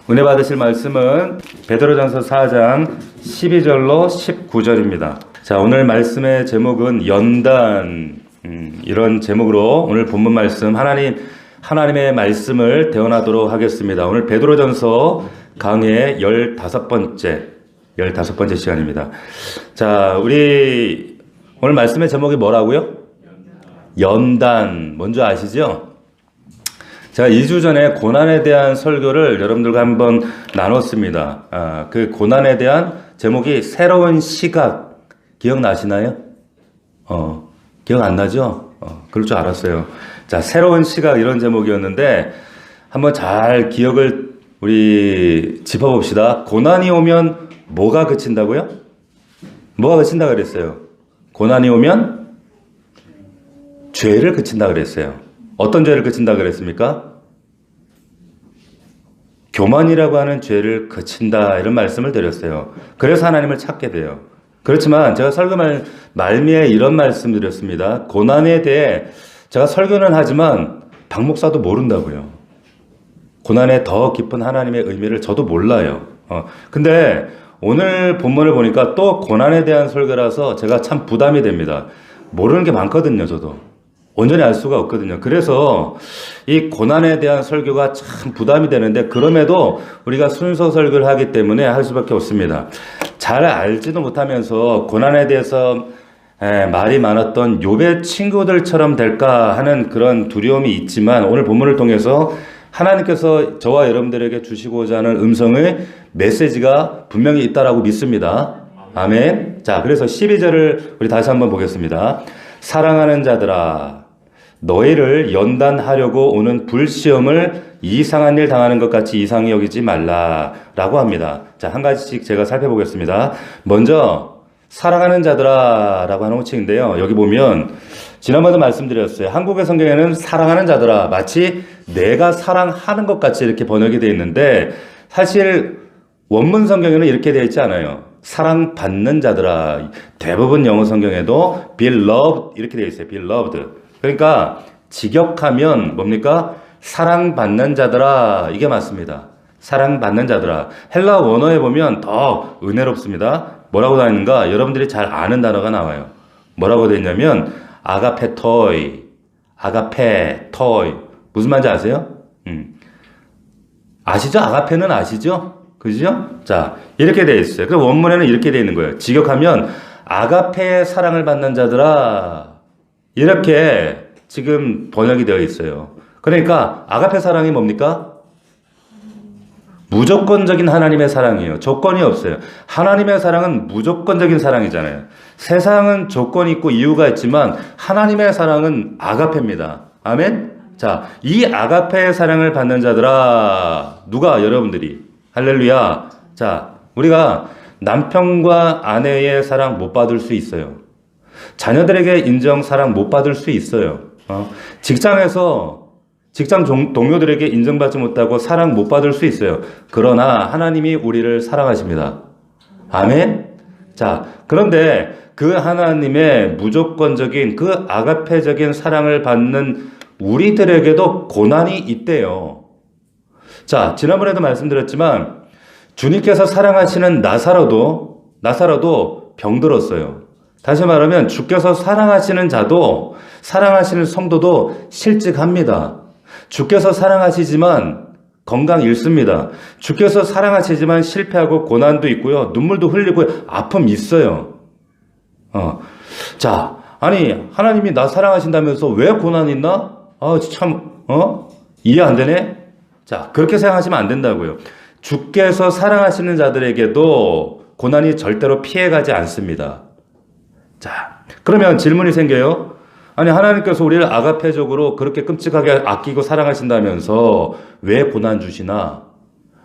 은혜 받으실 말씀은 베드로전서 4장 12절로 19절입니다. 자, 오늘 말씀의 제목은 연단, 이런 제목으로 오늘 본문 말씀 하나님의 말씀을 대언하도록 하겠습니다. 오늘 베드로전서 강의 15번째 시간입니다. 자, 우리 오늘 말씀의 제목이 뭐라고요? 연단. 뭔지 아시죠? 제가 2주 전에 고난에 대한 설교를 여러분들과 한번 나눴습니다. 그 고난에 대한 제목이 새로운 시각. 기억나시나요? 기억 안 나죠? 그럴 줄 알았어요. 자, 새로운 시각 이런 제목이었는데 한번 잘 기억을 우리 짚어봅시다. 고난이 오면 뭐가 그친다고요? 뭐가 그친다 그랬어요? 고난이 오면 죄를 그친다 그랬어요. 어떤 죄를 그친다 그랬습니까? 교만이라고 하는 죄를 그친다 이런 말씀을 드렸어요. 그래서 하나님을 찾게 돼요. 그렇지만 제가 설교 말미에 이런 말씀 드렸습니다. 고난에 대해 제가 설교는 하지만 박 목사도 모른다고요. 고난의 더 깊은 하나님의 의미를 저도 몰라요. 근데 오늘 본문을 보니까 또 고난에 대한 설교라서 제가 참 부담이 됩니다. 모르는 게 많거든요, 저도. 온전히 알 수가 없거든요. 그래서 이 고난에 대한 설교가 참 부담이 되는데 그럼에도 우리가 순서 설교를 하기 때문에 할 수밖에 없습니다. 잘 알지도 못하면서 고난에 대해서 말이 많았던 욥의 친구들처럼 될까 하는 그런 두려움이 있지만 오늘 본문을 통해서 하나님께서 저와 여러분들에게 주시고자 하는 음성의 메시지가 분명히 있다라고 믿습니다. 아멘. 자, 그래서 12절을 우리 다시 한번 보겠습니다. 사랑하는 자들아, 너희를 연단하려고 오는 불시험을 이상한 일 당하는 것 같이 이상히 여기지 말라라고 합니다. 자, 한 가지씩 제가 살펴보겠습니다. 먼저 사랑하는 자들아라고 하는 호칭인데요. 여기 보면 지난번에도 말씀드렸어요. 한국의 성경에는 사랑하는 자들아 마치 내가 사랑하는 것 같이 이렇게 번역이 되어 있는데 사실 원문 성경에는 이렇게 되어 있지 않아요. 사랑받는 자들아. 대부분 영어 성경에도 beloved 이렇게 되어 있어요. beloved. 그러니까 직역하면 뭡니까? 사랑받는 자들아. 이게 맞습니다. 사랑받는 자들아. 헬라 원어에 보면 더 은혜롭습니다. 뭐라고 되어 있는가? 여러분들이 잘 아는 단어가 나와요. 뭐라고 되어 있냐면 아가페토이. 아가페토이. 무슨 말인지 아세요? 아시죠? 아가페는 아시죠? 그죠? 자, 이렇게 되어 있어요. 그 원문에는 이렇게 되어 있는 거예요. 직역하면 아가페의 사랑을 받는 자들아. 이렇게 지금 번역이 되어 있어요. 그러니까 아가페 사랑이 뭡니까? 무조건적인 하나님의 사랑이에요. 조건이 없어요. 하나님의 사랑은 무조건적인 사랑이잖아요. 세상은 조건이 있고 이유가 있지만 하나님의 사랑은 아가페입니다. 아멘? 자, 이 아가페의 사랑을 받는 자들아. 누가? 여러분들이. 할렐루야. 자, 우리가 남편과 아내의 사랑 못 받을 수 있어요. 자녀들에게 인정, 사랑 못 받을 수 있어요. 직장에서 직장 동료들에게 인정받지 못하고 사랑 못 받을 수 있어요. 그러나 하나님이 우리를 사랑하십니다. 아멘? 자, 그런데 그 하나님의 무조건적인 그 아가페적인 사랑을 받는 우리들에게도 고난이 있대요. 자, 지난번에도 말씀드렸지만 주님께서 사랑하시는 나사로도 병들었어요. 다시 말하면 주께서 사랑하시는 자도 사랑하시는 성도도 실직합니다. 주께서 사랑하시지만 건강 잃습니다. 주께서 사랑하시지만 실패하고 고난도 있고요. 눈물도 흘리고 아픔 있어요. 자, 아니 하나님이 나 사랑하신다면서 왜 고난 있나? 이해 안 되네? 자, 그렇게 생각하시면 안 된다고요. 주께서 사랑하시는 자들에게도 고난이 절대로 피해가지 않습니다. 자, 그러면 질문이 생겨요. 아니, 하나님께서 우리를 아가페적으로 그렇게 끔찍하게 아끼고 사랑하신다면서 왜 고난 주시나?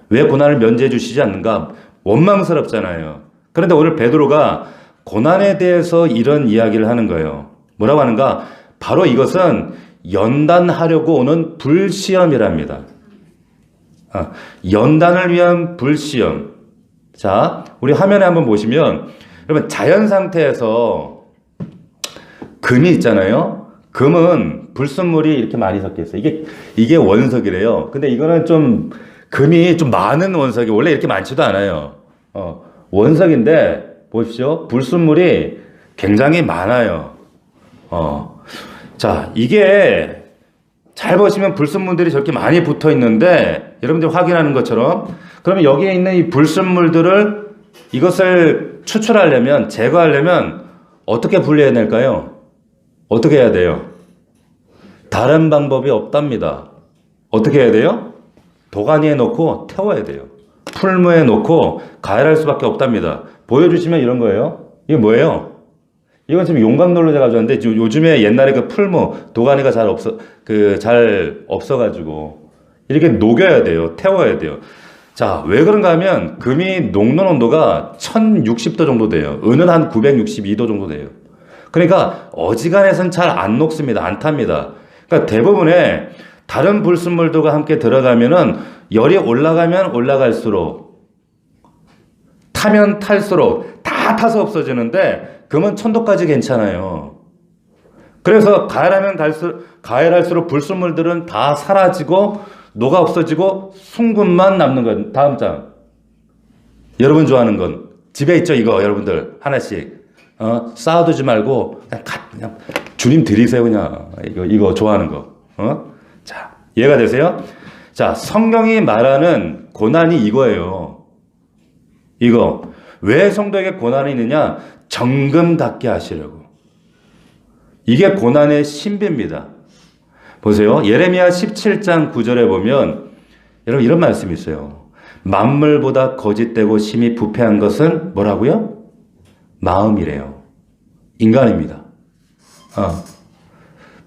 왜 고난을 면제해 주시지 않는가? 원망스럽잖아요. 그런데 오늘 베드로가 고난에 대해서 이런 이야기를 하는 거예요. 뭐라고 하는가? 바로 이것은 연단하려고 오는 불시험이랍니다. 연단을 위한 불시험. 자, 우리 화면에 한번 보시면 여러분 자연 상태에서 금이 있잖아요. 금은 불순물이 이렇게 많이 섞여 있어요. 이게 원석이래요. 근데 이거는 좀 금이 좀 많은 원석이 원래 이렇게 많지도 않아요. 원석인데 보십시오. 불순물이 굉장히 많아요. 자, 이게 잘 보시면 불순물들이 저렇게 많이 붙어 있는데 여러분들 확인하는 것처럼 그러면 여기에 있는 이 불순물들을 이것을 추출하려면 제거하려면 어떻게 분리해야 될까요? 어떻게 해야 돼요? 다른 방법이 없답니다. 어떻게 해야 돼요? 도가니에 넣고 태워야 돼요. 풀무에 넣고 가열할 수밖에 없답니다. 보여주시면 이런 거예요. 이게 뭐예요? 이건 지금 용광로로 제가 가져왔는데 요즘에 옛날에 그 풀무 도가니가 잘 없어가지고 이렇게 녹여야 돼요. 태워야 돼요. 자, 왜 그런가 하면 금이 녹는 온도가 1060도 정도 돼요. 은은 한 962도 정도 돼요. 그러니까 어지간해서는 잘 안 녹습니다. 안 탑니다. 그러니까 대부분의 다른 불순물들과 함께 들어가면은 열이 올라가면 올라갈수록 타면 탈수록 다 타서 없어지는데 금은 1000도까지 괜찮아요. 그래서 가열할수록 불순물들은 다 사라지고 녹아 없어지고 순금만 남는 건. 다음 장. 여러분 좋아하는 건 집에 있죠, 이거 여러분들 하나씩. 쌓아두지 말고 그냥 주님 드리세요, 그냥. 이거 좋아하는 거. 자, 이해가 되세요? 자, 성경이 말하는 고난이 이거예요. 이거. 왜 성도에게 고난이 있느냐? 정금답게 하시려고. 이게 고난의 신비입니다. 보세요. 예레미야 17장 9절에 보면 여러분 이런 말씀이 있어요. 만물보다 거짓되고 심히 부패한 것은 뭐라고요? 마음이래요. 인간입니다.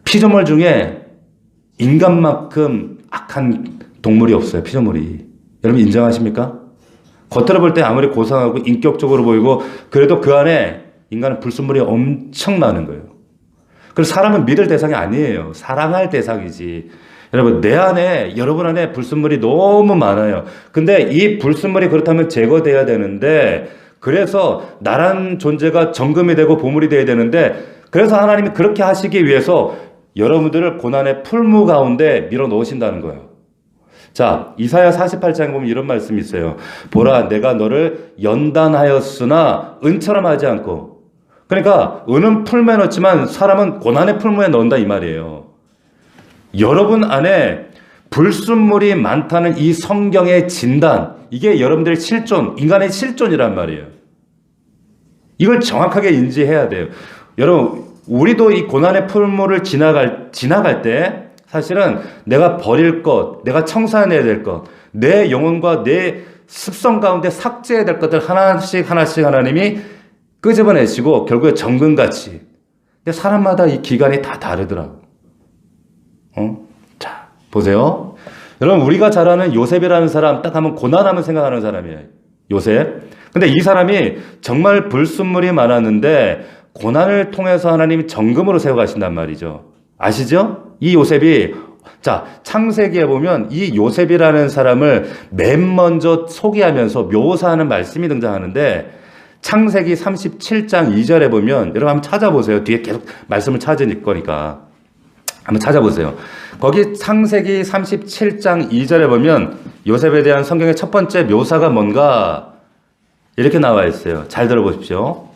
피조물 중에 인간만큼 악한 동물이 없어요. 피조물이. 여러분 인정하십니까? 겉으로 볼 때 아무리 고상하고 인격적으로 보이고 그래도 그 안에 인간은 불순물이 엄청 많은 거예요. 그래서 사람은 믿을 대상이 아니에요. 사랑할 대상이지. 여러분 내 안에 여러분 안에 불순물이 너무 많아요. 근데 이 불순물이 그렇다면 제거돼야 되는데 그래서 나란 존재가 정금이 되고 보물이 돼야 되는데 그래서 하나님이 그렇게 하시기 위해서 여러분들을 고난의 풀무 가운데 밀어 넣으신다는 거예요. 자, 이사야 48장에 보면 이런 말씀이 있어요. 보라, 내가 너를 연단하였으나 은처럼 하지 않고. 그러니까 은은 풀무에 넣지만 사람은 고난의 풀무에 넣는다 이 말이에요. 여러분 안에 불순물이 많다는 이 성경의 진단, 이게 여러분들의 실존, 인간의 실존이란 말이에요. 이걸 정확하게 인지해야 돼요. 여러분, 우리도 이 고난의 풀무를 지나갈 때 사실은 내가 버릴 것, 내가 청산해야 될 것, 내 영혼과 내 습성 가운데 삭제해야 될 것들 하나씩 하나님이 끄집어내시고 결국에 정금같이. 근데 사람마다 이 기간이 다 다르더라고. 자, 보세요. 여러분, 우리가 잘 아는 요셉이라는 사람, 딱 하면 고난하면 생각하는 사람이에요. 요셉. 근데 이 사람이 정말 불순물이 많았는데 고난을 통해서 하나님이 정금으로 세워가신단 말이죠. 아시죠? 이 요셉이, 자, 창세기에 보면 이 요셉이라는 사람을 맨 먼저 소개하면서 묘사하는 말씀이 등장하는데 창세기 37장 2절에 보면 여러분 한번 찾아보세요. 뒤에 계속 말씀을 찾을 거니까. 한번 찾아보세요. 거기 창세기 37장 2절에 보면 요셉에 대한 성경의 첫 번째 묘사가 뭔가 이렇게 나와 있어요. 잘 들어보십시오.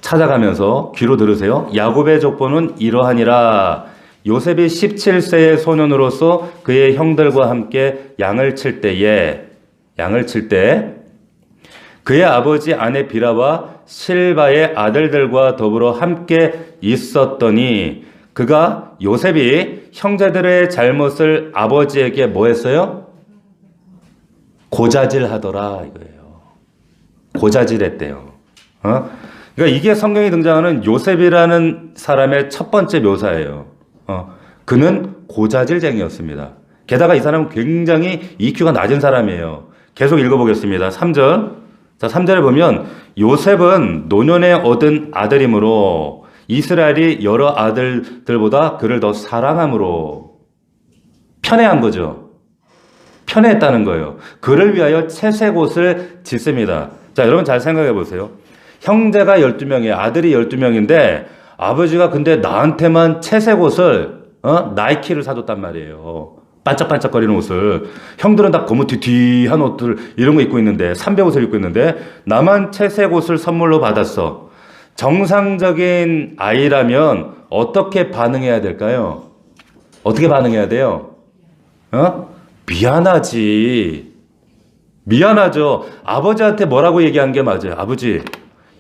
찾아가면서 귀로 들으세요. 야곱의 족보는 이러하니라. 요셉이 17세의 소년으로서 그의 형들과 함께 양을 칠 때 그의 아버지 아내 비라와 실바의 아들들과 더불어 함께 있었더니 그가 요셉이 형제들의 잘못을 아버지에게 뭐 했어요? 고자질하더라 이거예요. 고자질했대요. 그러니까 이게 성경에 등장하는 요셉이라는 사람의 첫 번째 묘사예요. 그는 고자질쟁이였습니다. 게다가 이 사람은 굉장히 EQ가 낮은 사람이에요. 계속 읽어보겠습니다. 3절. 자, 3절에 보면 요셉은 노년에 얻은 아들이므로 이스라엘이 여러 아들들보다 그를 더 사랑함으로 편애한 거죠. 편애했다는 거예요. 그를 위하여 채색 옷을 짓습니다. 자, 여러분 잘 생각해 보세요. 형제가 12명이에요. 아들이 12명인데 아버지가 근데 나한테만 채색 옷을 나이키를 사줬단 말이에요. 반짝반짝거리는 옷을. 형들은 다 거무튀튀한 옷들 이런 거 입고 있는데, 삼배 옷을 입고 있는데 나만 채색 옷을 선물로 받았어. 정상적인 아이라면 어떻게 반응해야 될까요? 어떻게 반응해야 돼요? 미안하지. 미안하죠. 아버지한테 뭐라고 얘기한 게 맞아요. 아버지,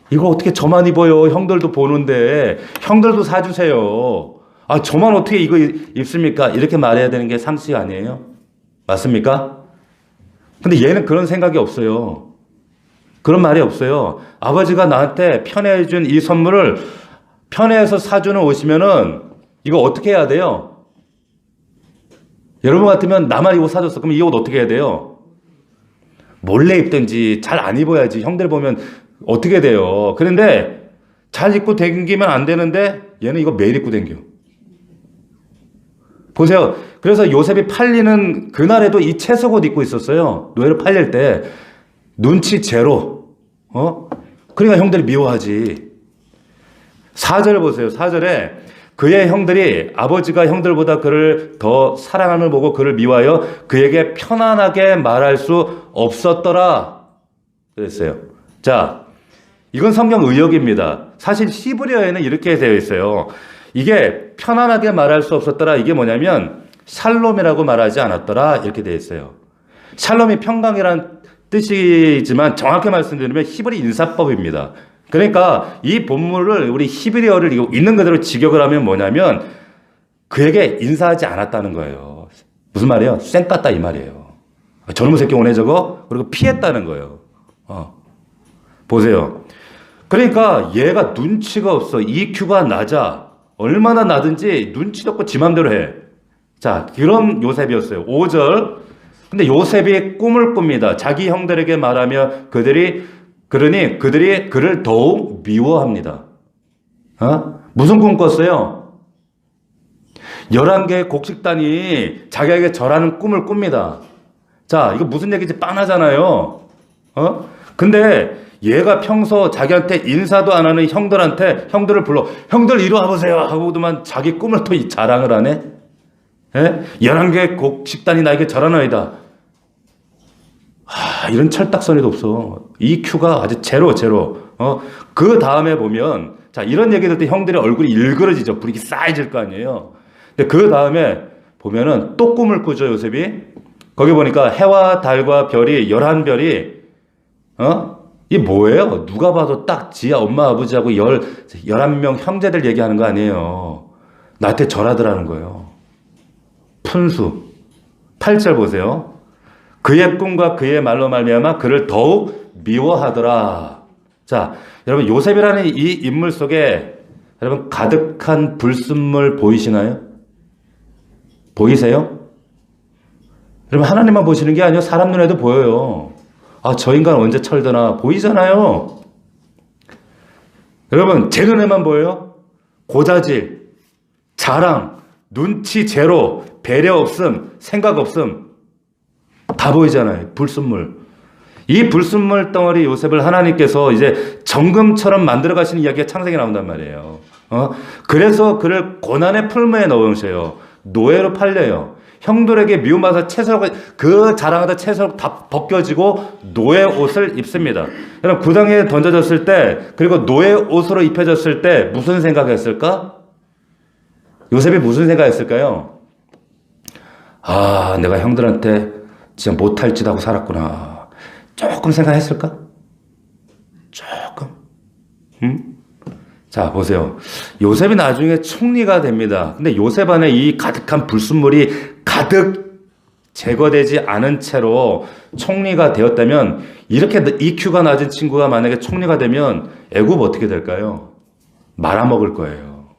이거 어떻게 저만 입어요? 형들도 보는데. 형들도 사주세요. 아, 저만 어떻게 이거 입습니까? 이렇게 말해야 되는 게 상식 아니에요? 맞습니까? 근데 얘는 그런 생각이 없어요. 그런 말이 없어요. 아버지가 나한테 편애해준 이 선물을 편애해서 사주는 옷이면은 이거 어떻게 해야 돼요? 여러분 같으면 나만 이 옷 사줬어. 그럼 이 옷 어떻게 해야 돼요? 몰래 입든지 잘 안 입어야지. 형들 보면 어떻게 돼요? 그런데 잘 입고 다니면 안 되는데 얘는 이거 매일 입고 다녀. 보세요. 그래서 요셉이 팔리는 그날에도 이 채색 옷 입고 있었어요. 노예로 팔릴 때. 눈치 제로. 그러니까 형들이 미워하지. 4절 보세요. 4절에 그의 형들이 아버지가 형들보다 그를 더 사랑함을 보고 그를 미워하여 그에게 편안하게 말할 수 없었더라. 그랬어요. 자, 이건 성경 의역입니다. 사실 히브리어에는 이렇게 되어 있어요. 이게 편안하게 말할 수 없었더라. 이게 뭐냐면 샬롬이라고 말하지 않았더라. 이렇게 되어 있어요. 샬롬이 평강이란 뜻이지만 정확히 말씀드리면 히브리 인사법입니다. 그러니까 이 본문을 우리 히브리어를 있는 그대로 직역을 하면 뭐냐면 그에게 인사하지 않았다는 거예요. 무슨 말이에요? 쌩 깠다 이 말이에요. 저놈의 새끼 오네 저거? 그리고 피했다는 거예요. 보세요. 그러니까 얘가 눈치가 없어. EQ가 낮아. 얼마나 나든지 눈치 없고 지 맘대로 해. 자, 그런 요셉이었어요. 5절. 근데 요셉이 꿈을 꿉니다. 자기 형들에게 말하며 그들이 그를 더욱 미워합니다. 무슨 꿈 꿨어요? 11개의 곡식단이 자기에게 절하는 꿈을 꿉니다. 자, 이거 무슨 얘기인지 빤하잖아요. 근데 얘가 평소 자기한테 인사도 안 하는 형들을 불러 형들 이리 와보세요 하고도만 자기 꿈을 또 자랑을 하네. 11개의 곡식단이 나에게 절하나이다. 이런 철딱서니도 없어. EQ가 아주 제로. 그 다음에 보면 자, 이런 얘기 들을 때 형들의 얼굴이 일그러지죠. 분위기 싸해질 거 아니에요. 근데 그 다음에 보면은 또 꿈을 꾸죠, 요셉이. 거기 보니까 해와 달과 별이 11별이 이게 뭐예요? 누가 봐도 딱 지야 엄마 아버지하고 11명 형제들 얘기하는 거 아니에요. 나한테 절하더라는 거예요. 푼수. 8절 보세요. 그의 꿈과 그의 말로 말미암아 그를 더욱 미워하더라. 자, 여러분 요셉이라는 이 인물 속에 여러분 가득한 불순물 보이시나요? 보이세요? 여러분 하나님만 보시는 게 아니에요. 사람 눈에도 보여요. 저 인간 언제 철드나 보이잖아요. 여러분 제 눈에만 보여요? 고자질, 자랑, 눈치 제로, 배려 없음, 생각 없음 다 보이잖아요. 불순물. 이 불순물 덩어리 요셉을 하나님께서 이제 정금처럼 만들어 가시는 이야기가 창세기에 나온단 말이에요. 그래서 그를 고난의 풀무에 넣으셔요. 노예로 팔려요. 형들에게 미움받아서 그 자랑하다 채소록 다 벗겨지고 노예 옷을 입습니다. 여러분 구덩이에 던져졌을 때 그리고 노예 옷으로 입혀졌을 때 무슨 생각했을까? 요셉이 무슨 생각했을까요? 내가 형들한테 진짜 못할 짓 하고 살았구나. 조금 생각했을까? 조금. 자, 보세요. 요셉이 나중에 총리가 됩니다. 근데 요셉 안에 이 가득한 불순물이 가득 제거되지 않은 채로 총리가 되었다면 이렇게 EQ가 낮은 친구가 만약에 총리가 되면 애굽 어떻게 될까요? 말아먹을 거예요.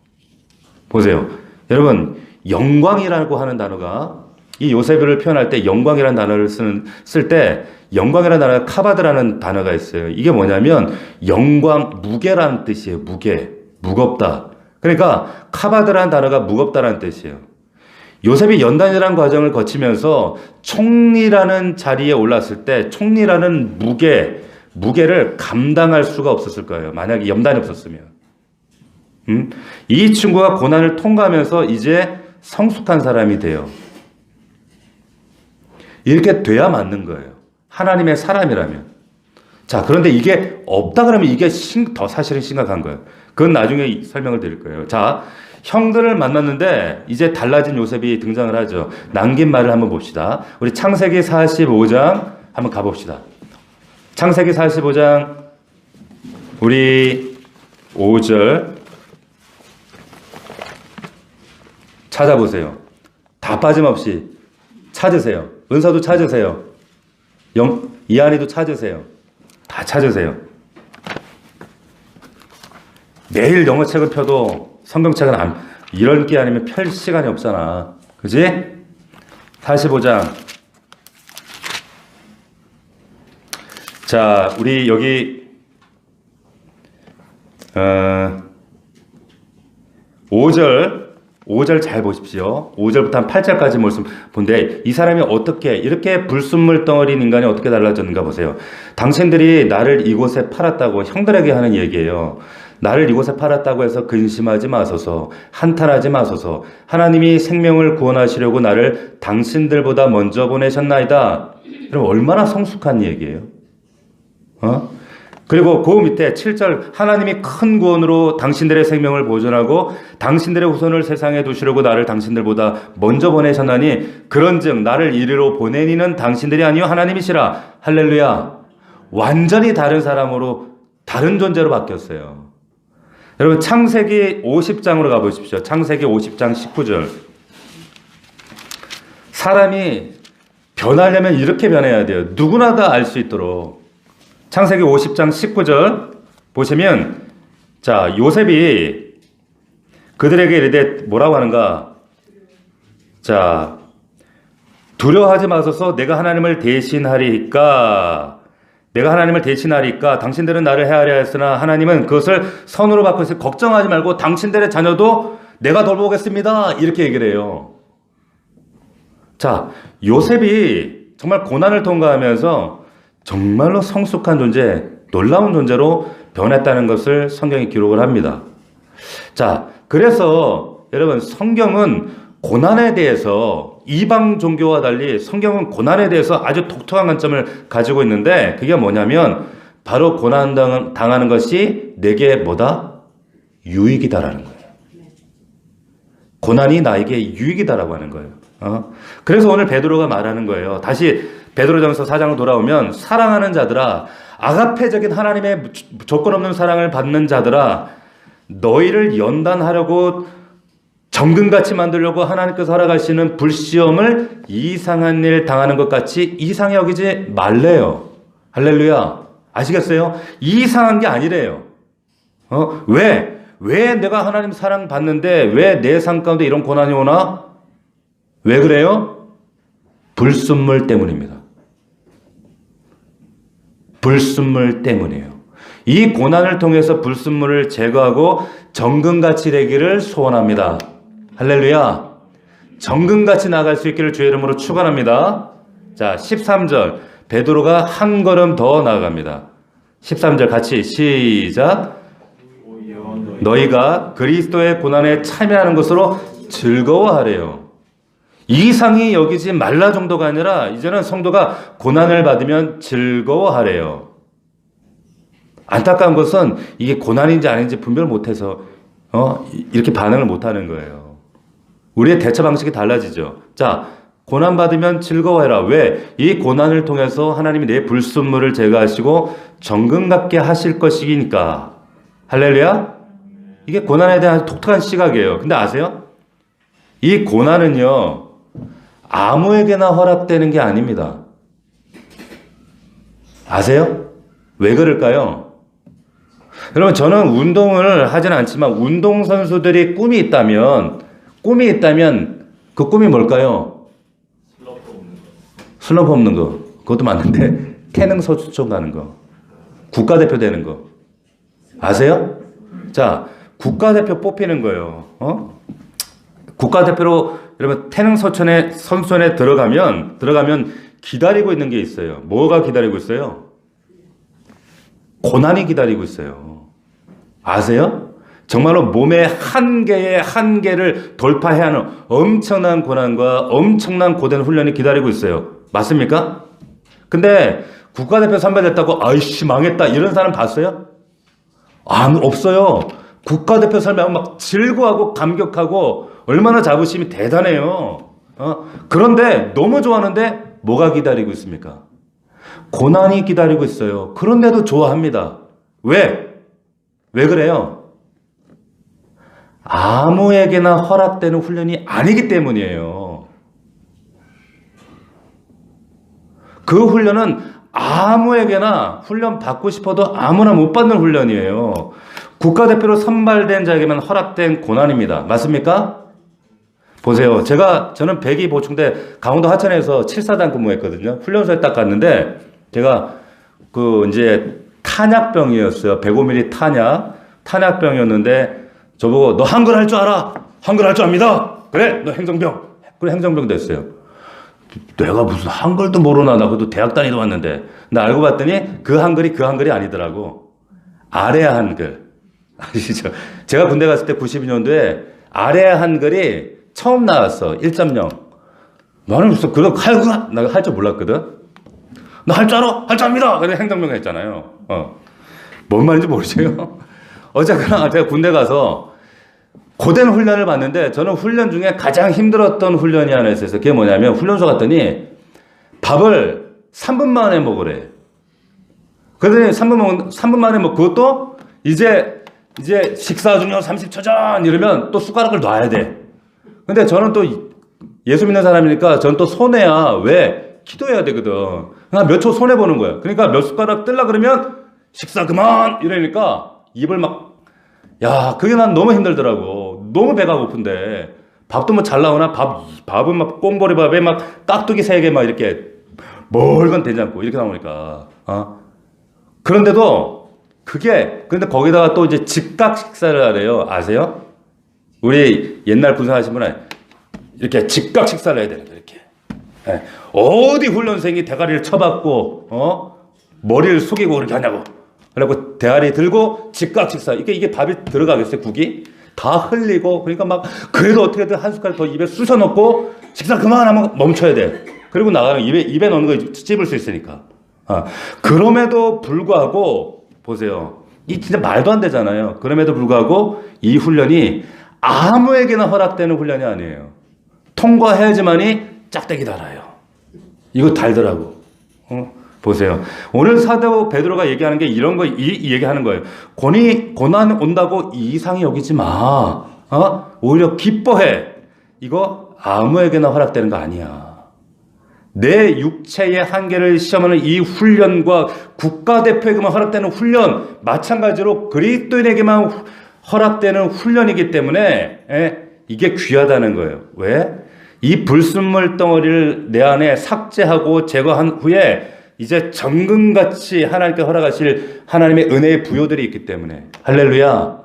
보세요. 여러분, 영광이라고 하는 단어가 이 요셉을 표현할 때 영광이라는 단어를 쓸 때 영광이라는 단어가 카바드라는 단어가 있어요. 이게 뭐냐면 영광, 무게라는 뜻이에요. 무게, 무겁다. 그러니까 카바드라는 단어가 무겁다라는 뜻이에요. 요셉이 연단이라는 과정을 거치면서 총리라는 자리에 올랐을 때 총리라는 무게를 감당할 수가 없었을 거예요. 만약에 연단이 없었으면. 이 친구가 고난을 통과하면서 이제 성숙한 사람이 돼요. 이렇게 돼야 맞는 거예요. 하나님의 사람이라면. 자, 그런데 이게 없다 그러면 이게 더 사실은 심각한 거예요. 그건 나중에 설명을 드릴 거예요. 자, 형들을 만났는데 이제 달라진 요셉이 등장을 하죠. 남긴 말을 한번 봅시다. 우리 창세기 45장 한번 가봅시다. 창세기 45장 우리 5절 찾아보세요. 다 빠짐없이 찾으세요. 은서도 찾으세요. 이한이도 찾으세요. 다 찾으세요. 매일 영어책을 펴도 성경책은 이런 게 아니면 펼 시간이 없잖아. 그지? 45장. 자, 우리 여기 5절 잘 보십시오. 5절부터 한 8절까지 말씀 본데 이 사람이 어떻게 이렇게 불순물 덩어리인 인간이 어떻게 달라졌는가 보세요. 당신들이 나를 이곳에 팔았다고 형들에게 하는 얘기예요. 나를 이곳에 팔았다고 해서 근심하지 마소서, 한탄하지 마소서. 하나님이 생명을 구원하시려고 나를 당신들보다 먼저 보내셨나이다. 그럼 얼마나 성숙한 얘기예요. 그리고 그 밑에 7절 하나님이 큰 구원으로 당신들의 생명을 보존하고 당신들의 후손을 세상에 두시려고 나를 당신들보다 먼저 보내셨나니 그런즉 나를 이리로 보낸 이는 당신들이 아니요 하나님이시라. 할렐루야. 완전히 다른 사람으로 다른 존재로 바뀌었어요. 여러분 창세기 50장으로 가보십시오. 창세기 50장 19절. 사람이 변하려면 이렇게 변해야 돼요. 누구나 다 알 수 있도록. 창세기 50장 19절 보시면 자 요셉이 그들에게 이르되 뭐라고 하는가? 자 두려워하지 마소서 내가 하나님을 대신하리까 당신들은 나를 해하려 했으나 하나님은 그것을 선으로 바꾸어 걱정하지 말고 당신들의 자녀도 내가 돌보겠습니다. 이렇게 얘기를 해요. 자 요셉이 정말 고난을 통과하면서 정말로 성숙한 존재, 놀라운 존재로 변했다는 것을 성경이 기록을 합니다. 자, 그래서 여러분 성경은 고난에 대해서 이방 종교와 달리 성경은 고난에 대해서 아주 독특한 관점을 가지고 있는데 그게 뭐냐면 바로 고난 당하는 것이 내게 뭐다? 유익이다라는 거예요. 고난이 나에게 유익이다라고 하는 거예요. 그래서 오늘 베드로가 말하는 거예요. 다시 베드로전서 4장으로 돌아오면 사랑하는 자들아 아가페적인 하나님의 조건 없는 사랑을 받는 자들아 너희를 연단하려고 정금같이 만들려고 하나님께서 허락하시는 불시험을 이상한 일 당하는 것 같이 이상히 여기지 말래요. 할렐루야. 아시겠어요? 이상한 게 아니래요. 왜 내가 하나님 사랑 받는데 왜 내 삶 가운데 이런 고난이 오나? 왜 그래요? 불순물 때문입니다. 불순물 때문이에요. 이 고난을 통해서 불순물을 제거하고 정금같이 되기를 소원합니다. 할렐루야. 정금같이 나갈 수 있기를 주의 이름으로 축원합니다. 자, 13절 베드로가 한 걸음 더 나아갑니다. 13절 같이 시작. 너희가 그리스도의 고난에 참여하는 것으로 즐거워하래요. 이상히 여기지 말라 정도가 아니라 이제는 성도가 고난을 받으면 즐거워하래요. 안타까운 것은 이게 고난인지 아닌지 분별 못해서 이렇게 반응을 못하는 거예요. 우리의 대처 방식이 달라지죠. 자, 고난 받으면 즐거워해라. 왜? 이 고난을 통해서 하나님이 내 불순물을 제거하시고 정금같게 하실 것이니까. 할렐루야. 이게 고난에 대한 독특한 시각이에요. 근데 아세요? 이 고난은요 아무에게나 허락되는 게 아닙니다. 아세요? 왜 그럴까요? 여러분 저는 운동을 하지는 않지만 운동선수들이 꿈이 있다면 그 꿈이 뭘까요? 슬럼프 없는 거. 그것도 맞는데 태능 선수촌 가는 거. 국가대표 되는 거. 아세요? 자, 국가대표 뽑히는 거예요. 국가대표로 여러분 태능 선수촌에 들어가면 기다리고 있는 게 있어요. 뭐가 기다리고 있어요? 고난이 기다리고 있어요. 아세요? 정말로 몸의 한계를 돌파해야 하는 엄청난 고난과 엄청난 고된 훈련이 기다리고 있어요. 맞습니까? 근데 국가대표 선발됐다고 아이씨 망했다 이런 사람 봤어요? 없어요. 국가대표 선발하면 막 즐거워하고 감격하고 얼마나 자부심이 대단해요. 그런데 너무 좋아하는데 뭐가 기다리고 있습니까? 고난이 기다리고 있어요. 그런데도 좋아합니다. 왜? 왜 그래요? 아무에게나 허락되는 훈련이 아니기 때문이에요. 그 훈련은 아무에게나 훈련 받고 싶어도 아무나 못 받는 훈련이에요. 국가대표로 선발된 자에게만 허락된 고난입니다. 맞습니까? 보세요. 저는 백이 보충대 강원도 하천에서 7사단 근무했거든요. 훈련소에 딱 갔는데 제가 이제 탄약병이었어요. 105mm 탄약병이었는데 저보고 너 한글 할 줄 알아? 한글 할 줄 압니다. 그래, 너 행정병. 그래, 행정병 됐어요. 내가 무슨 한글도 모르나? 나 그래도 대학 다니도 왔는데. 나 알고 봤더니 그 한글이 아니더라고. 아래아 한글. 아시죠? 제가 군대 갔을 때 92년도에 아래아 한글이 처음 나왔어. 1.0. 나는 무슨 그런 나 할 줄 몰랐거든. 나 할 줄 알아? 할 줄 압니다. 그래 행정병 했잖아요. 뭔 말인지 모르세요? 어쨌거나 제가 군대 가서 고된 훈련을 받는데 저는 훈련 중에 가장 힘들었던 훈련이 하나 있었어요. 그게 뭐냐면 훈련소 갔더니 밥을 3분 만에 먹으래. 그러더니 3분 만에 그것도 이제 식사 중요 30초 전 이러면 또 숟가락을 놔야 돼. 근데 저는 또 예수 믿는 사람이니까 저는 또 손해야. 왜? 기도해야 되거든. 그냥 몇 초 손해 보는 거야. 그러니까 몇 숟가락 뜰라 그러면 식사 그만 이러니까 입을 그게 난 너무 힘들더라고. 너무 배가 고픈데 밥도 뭐 잘 나오나? 밥은 막 꽁보리밥에 막 깍두기 3개 막 이렇게 멀건 된장국 이렇게 나오니까 그런데도 근데 거기다가 또 이제 즉각 식사를 하래요. 아세요? 우리 옛날 군사하신 분은 이렇게 즉각 식사를 해야 되는 거예요. 이렇게. 어디 훈련생이 대가리를 쳐박고 머리를 숙이고 그렇게 하냐고. 그래갖고 대가리 들고 즉각 식사. 이게 밥이 들어가겠어요? 국이? 다 흘리고 그러니까 그래도 어떻게든 한 숟갈 더 입에 쑤셔 넣고 식사 그만하면 멈춰야 돼. 그리고 나가는 입에 넣는 거 찝을 수 있으니까. 그럼에도 불구하고 보세요. 이 진짜 말도 안 되잖아요. 그럼에도 불구하고 이 훈련이 아무에게나 허락되는 훈련이 아니에요. 통과해야지만이 짝대기 달아요. 이거 달더라고. 보세요. 오늘 사도 베드로가 얘기하는 게 이런 거, 이 얘기하는 거예요. 고난 온다고 이상히 여기지 마. 오히려 기뻐해. 이거 아무에게나 허락되는 거 아니야. 내 육체의 한계를 시험하는 이 훈련과 국가대표에게만 허락되는 훈련, 마찬가지로 그리스도인에게만 허락되는 훈련이기 때문에 이게 귀하다는 거예요. 왜? 이 불순물 덩어리를 내 안에 삭제하고 제거한 후에 이제 정금같이 하나님께 허락하실 하나님의 은혜의 부요들이 있기 때문에. 할렐루야.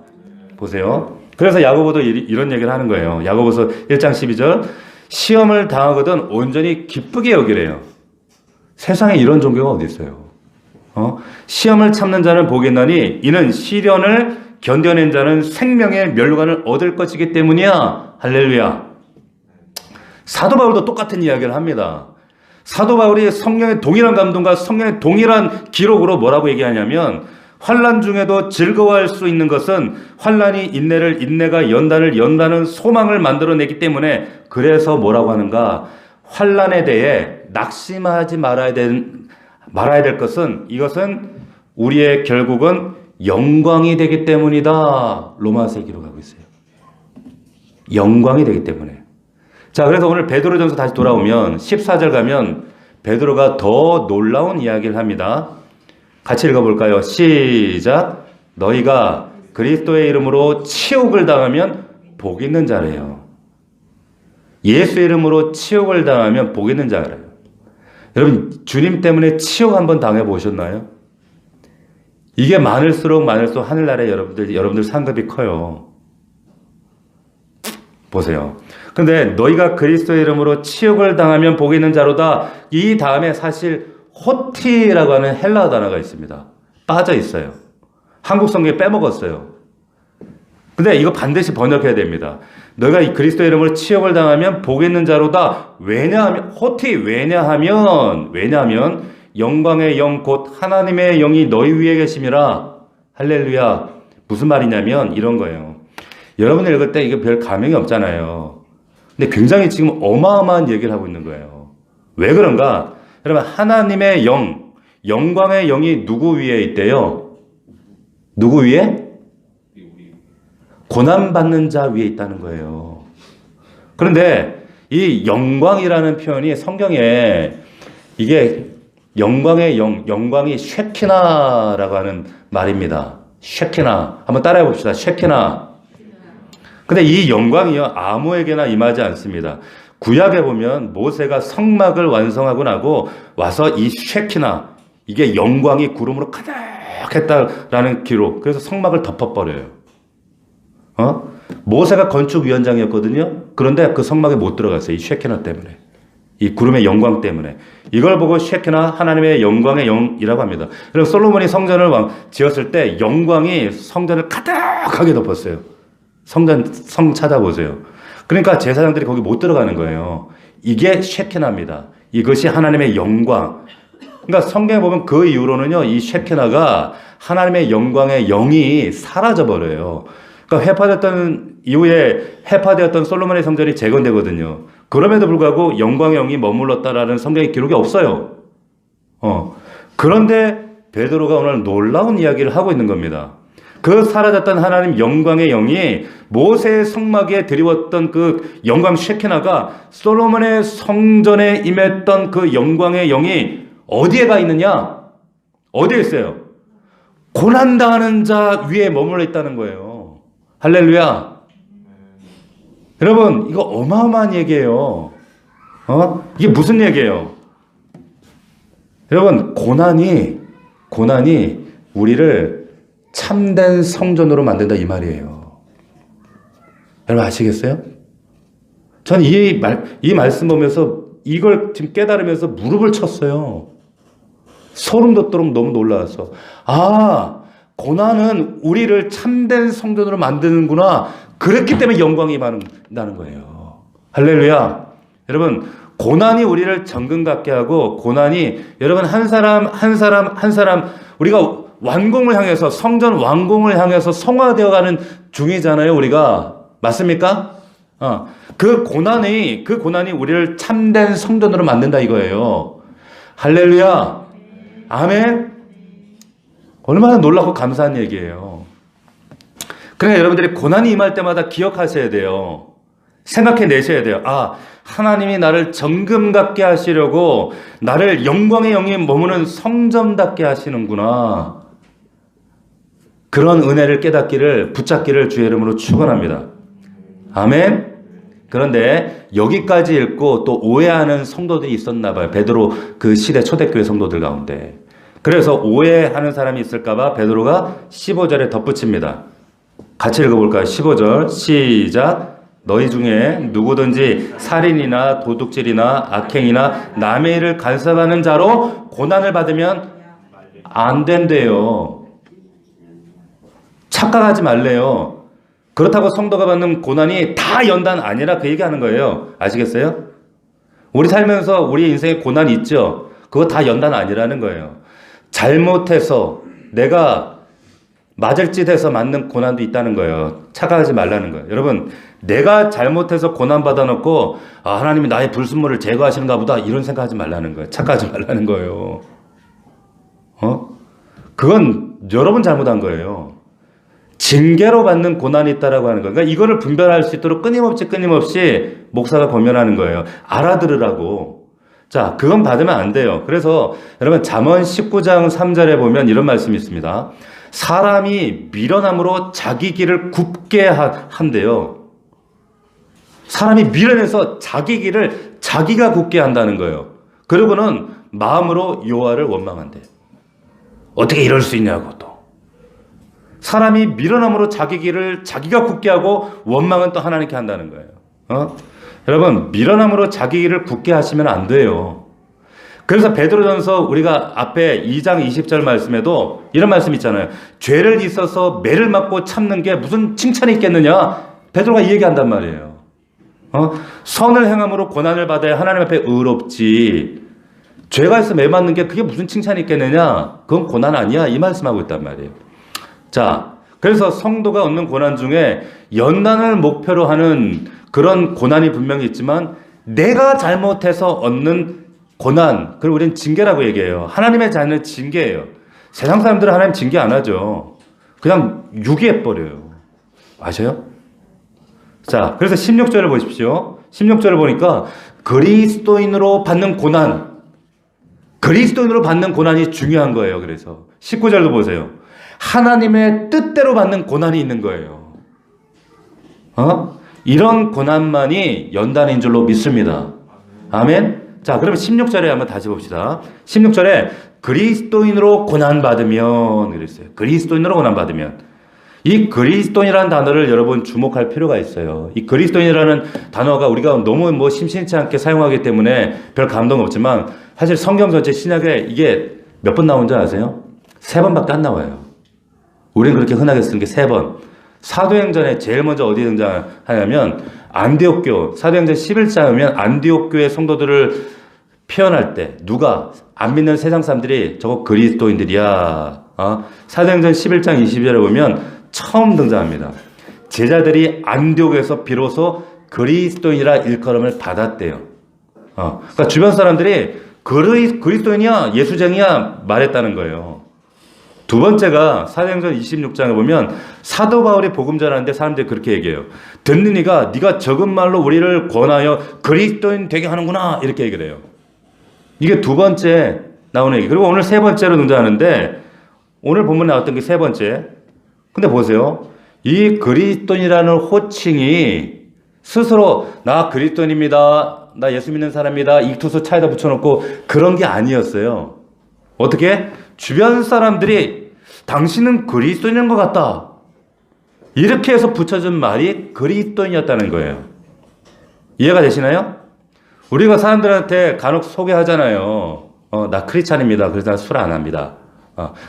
보세요. 그래서 야고보도 이런 얘기를 하는 거예요. 야고보서 1장 12절. 시험을 당하거든 온전히 기쁘게 여기래요. 세상에 이런 종교가 어디 있어요? 시험을 참는 자는 복이 있나니 이는 시련을 견뎌낸 자는 생명의 멸관을 얻을 것이기 때문이야. 할렐루야. 사도 바울도 똑같은 이야기를 합니다. 사도 바울이 성령의 동일한 감동과 성령의 동일한 기록으로 뭐라고 얘기하냐면 환난 중에도 즐거워할 수 있는 것은 환난이 인내를, 인내가 연단을, 연단은 소망을 만들어내기 때문에 그래서 뭐라고 하는가? 환난에 대해 낙심하지 말아야 될 것은 이것은 우리의 결국은 영광이 되기 때문이다. 로마서에 기록하고 있어요. 영광이 되기 때문에. 자, 그래서 오늘 베드로전서 다시 돌아오면 14절 가면 베드로가 더 놀라운 이야기를 합니다. 같이 읽어볼까요? 시작. 너희가 그리스도의 이름으로 치욕을 당하면 복 있는 자래요. 예수의 이름으로 치욕을 당하면 복 있는 자래요. 여러분, 주님 때문에 치욕 한번 당해보셨나요? 이게 많을수록 하늘나라에 여러분들 상급이 커요. 보세요. 근데 너희가 그리스도의 이름으로 치욕을 당하면 복 있는 자로다. 이 다음에 사실 호티라고 하는 헬라어 단어가 있습니다. 빠져 있어요. 한국 성경에 빼먹었어요. 근데 이거 반드시 번역해야 됩니다. 너가 이 그리스도의 이름으로 치욕을 당하면 복 있는 자로다. 왜냐하면 왜냐하면 영광의 영 곧 하나님의 영이 너희 위에 계심이라. 할렐루야. 무슨 말이냐면 이런 거예요. 여러분이 읽을 때 이게 별 감흥이 없잖아요. 근데 굉장히 지금 어마어마한 얘기를 하고 있는 거예요. 왜 그런가? 여러분, 하나님의 영, 영광의 영이 누구 위에 있대요? 누구 위에? 고난받는 자 위에 있다는 거예요. 그런데 이 영광이라는 표현이 성경에 이게 영광의 영, 영광이 쉐키나라고 하는 말입니다. 쉐키나. 한번 따라해 봅시다. 쉐키나. 근데 이 영광이요, 아무에게나 임하지 않습니다. 구약에 보면 모세가 성막을 완성하고 나고 와서 이 쉐키나, 이게 영광이 구름으로 가득했다라는 기록. 그래서 성막을 덮어버려요. 모세가 건축위원장이었거든요. 그런데 그 성막에 못 들어갔어요. 이 쉐키나 때문에. 이 구름의 영광 때문에. 이걸 보고 쉐키나, 하나님의 영광의 영이라고 합니다. 그래서 솔로몬이 성전을 지었을 때 영광이 성전을 가득하게 덮었어요. 성 찾아보세요. 그러니까 제사장들이 거기 못 들어가는 거예요. 이게 쉐키나입니다. 이것이 하나님의 영광. 그러니까 성경에 보면 그 이후로는요, 이 쉐키나가 하나님의 영광의 영이 사라져버려요. 그러니까 이후에 해파되었던 솔로몬의 성전이 재건되거든요. 그럼에도 불구하고 영광의 영이 머물렀다라는 성경의 기록이 없어요. 그런데 베드로가 오늘 놀라운 이야기를 하고 있는 겁니다. 그 사라졌던 하나님 영광의 영이 모세의 성막에 드리웠던 그 영광 쉐키나가 솔로몬의 성전에 임했던 그 영광의 영이 어디에 가 있느냐? 어디에 있어요? 고난당하는 자 위에 머물러 있다는 거예요. 할렐루야. 여러분, 이거 어마어마한 얘기예요. 이게 무슨 얘기예요? 여러분, 고난이 우리를 참된 성전으로 만든다 이 말이에요. 여러분 아시겠어요? 전 이 말씀 보면서 이걸 지금 깨달으면서 무릎을 쳤어요. 소름 돋도록 너무 놀라서. 고난은 우리를 참된 성전으로 만드는구나. 그랬기 때문에 영광이 임한다는 거예요. 할렐루야. 여러분, 고난이 우리를 정금 갖게 하고, 고난이 여러분 한 사람 우리가 완공을 향해서, 성전 완공을 향해서 성화되어 가는 중이잖아요, 우리가. 맞습니까? 그 고난이 우리를 참된 성전으로 만든다 이거예요. 할렐루야. 아멘. 얼마나 놀랍고 감사한 얘기예요. 그러니까 여러분들이 고난이 임할 때마다 기억하셔야 돼요. 생각해 내셔야 돼요. 하나님이 나를 정금 갖게 하시려고 나를 영광의 영이 머무는 성전답게 하시는구나. 그런 은혜를 깨닫기를, 붙잡기를 주의 이름으로 축원합니다. 아멘. 그런데 여기까지 읽고 또 오해하는 성도들이 있었나 봐요. 베드로 그 시대 초대교회 성도들 가운데. 그래서 오해하는 사람이 있을까봐 베드로가 15절에 덧붙입니다. 같이 읽어볼까요? 15절 시작. 너희 중에 누구든지 살인이나 도둑질이나 악행이나 남의 일을 간섭하는 자로 고난을 받으면 안 된대요. 착각하지 말래요. 그렇다고 성도가 받는 고난이 다 연단 아니라 그 얘기하는 거예요. 아시겠어요? 우리 살면서 우리 인생에 고난이 있죠. 그거 다 연단 아니라는 거예요. 잘못해서 내가 맞을 짓 해서 맞는 고난도 있다는 거예요. 착각하지 말라는 거예요. 여러분, 내가 잘못해서 고난 받아놓고 하나님이 나의 불순물을 제거하시는가 보다 이런 생각하지 말라는 거예요. 착각하지 말라는 거예요. 그건 여러분 잘못한 거예요. 징계로 받는 고난이 있다라고 하는 거예요. 그러니까 이거를 분별할 수 있도록 끊임없이 목사가 권면하는 거예요. 알아들으라고. 자, 그건 받으면 안 돼요. 그래서 여러분 잠언 19장 3절에 보면 이런 말씀이 있습니다. 사람이 미련함으로 자기 길을 굽게 한대요. 사람이 미련해서 자기 길을 자기가 굽게 한다는 거예요. 그리고는 마음으로 여호와를 원망한대요. 어떻게 이럴 수 있냐고 또. 사람이 미련함으로 자기 길을 자기가 굽게 하고 원망은 또 하나님께 한다는 거예요. 여러분, 미련함으로 자기 길을 굳게 하시면 안 돼요. 그래서 베드로전서 우리가 앞에 2장 20절 말씀에도 이런 말씀 있잖아요. 죄를 있어서 매를 맞고 참는 게 무슨 칭찬이 있겠느냐? 베드로가 이 얘기한단 말이에요. 선을 행함으로 고난을 받아야 하나님 앞에 의롭지. 죄가 있어 매 맞는 게 그게 무슨 칭찬이 있겠느냐? 그건 고난 아니야. 이 말씀하고 있단 말이에요. 자, 그래서 성도가 얻는 고난 중에 연단을 목표로 하는 그런 고난이 분명히 있지만 내가 잘못해서 얻는 고난, 그걸 우리는 징계라고 얘기해요. 하나님의 자녀는 징계예요. 세상 사람들은 하나님 징계 안 하죠. 그냥 유기해버려요. 아셔요? 자, 그래서 16절을 보십시오. 16절을 보니까 그리스도인으로 받는 고난, 그리스도인으로 받는 고난이 중요한 거예요. 그래서 19절도 보세요. 하나님의 뜻대로 받는 고난이 있는 거예요. 이런 고난만이 연단인 줄로 믿습니다. 아멘. 자, 그러면 16절에 한번 다시 봅시다. 16절에 그리스도인으로 고난받으면 그랬어요. 그리스도인으로 고난받으면. 이 그리스도인이라는 단어를 여러분 주목할 필요가 있어요. 이 그리스도인이라는 단어가 우리가 너무 심심치 않게 사용하기 때문에 별 감동 없지만 사실 성경 전체 신약에 이게 몇 번 나온 줄 아세요? 3번밖에 안 나와요. 우리는 그렇게 흔하게 쓰는 게 3번. 사도행전에 제일 먼저 어디 등장하냐면 안디옥교, 사도행전 11장에 보면 안디옥교의 성도들을 표현할 때 누가 안 믿는 세상 사람들이 저거 그리스도인들이야. 사도행전 11장 22절에 보면 처음 등장합니다. 제자들이 안디옥에서 비로소 그리스도인이라 일컬음을 받았대요. 그러니까 주변 사람들이 그리스도인이야, 예수쟁이야 말했다는 거예요. 두 번째가 사도행전 26장에 보면 사도 바울이 복음 전하는데 사람들이 그렇게 얘기해요. 듣는 이가 네가 적은 말로 우리를 권하여 그리스도인 되게 하는구나 이렇게 얘기를 해요. 이게 두 번째 나오는 얘기. 그리고 오늘 세 번째로 등장하는데 오늘 본문에 나왔던 게 세 번째. 근데 보세요. 이 그리스도인이라는 호칭이 스스로 나 그리스도인입니다. 나 예수 믿는 사람입니다. 익투스 차에다 붙여놓고 그런 게 아니었어요. 어떻게? 주변 사람들이 당신은 그리스도인인 것 같다. 이렇게 해서 붙여준 말이 그리스도인이었다는 거예요. 이해가 되시나요? 우리가 사람들한테 간혹 소개하잖아요. 나 크리스찬입니다. 그래서 난 술 안 합니다.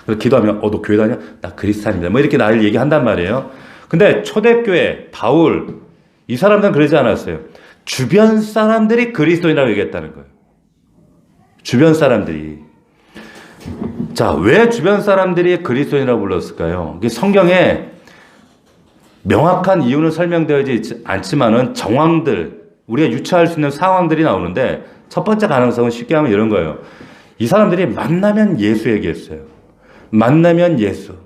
그래서 기도하면 너 교회 다녀? 나 크리스찬입니다. 뭐 이렇게 나를 얘기한단 말이에요. 근데 초대교회 바울 이 사람들은 그러지 않았어요. 주변 사람들이 그리스도인이라고 얘기했다는 거예요. 주변 사람들이. 자, 왜 주변 사람들이 그리스도인이라고 불렀을까요? 이게 성경에 명확한 이유는 설명되어지지 않지만은 정황들, 우리가 유추할 수 있는 상황들이 나오는데 첫 번째 가능성은 쉽게 하면 이런 거예요. 이 사람들이 만나면 예수 얘기했어요. 만나면 예수,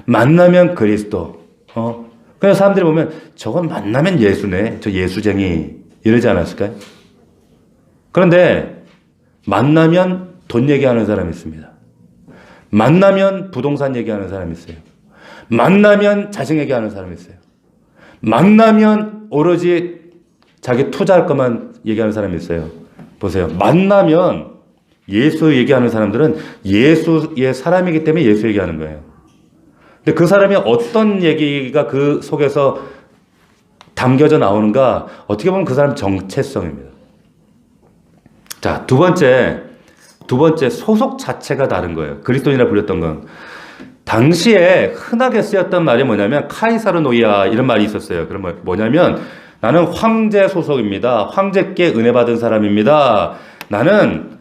만나면 그리스도. 그래서 사람들이 보면 저건 만나면 예수네, 저 예수쟁이 이러지 않았을까요? 그런데 만나면 돈 얘기하는 사람이 있습니다. 만나면 부동산 얘기하는 사람이 있어요. 만나면 자식 얘기하는 사람이 있어요. 만나면 오로지 자기 투자할 것만 얘기하는 사람이 있어요. 보세요. 만나면 예수 얘기하는 사람들은 예수의 사람이기 때문에 예수 얘기하는 거예요. 근데 그 사람이 어떤 얘기가 그 속에서 담겨져 나오는가? 어떻게 보면 그 사람 정체성입니다. 자, 두 번째 소속 자체가 다른 거예요. 그리스도인이라 불렸던 건. 당시에 흔하게 쓰였던 말이 뭐냐면 카이사르 노이아 이런 말이 있었어요. 그럼 뭐냐면 나는 황제 소속입니다. 황제께 은혜 받은 사람입니다. 나는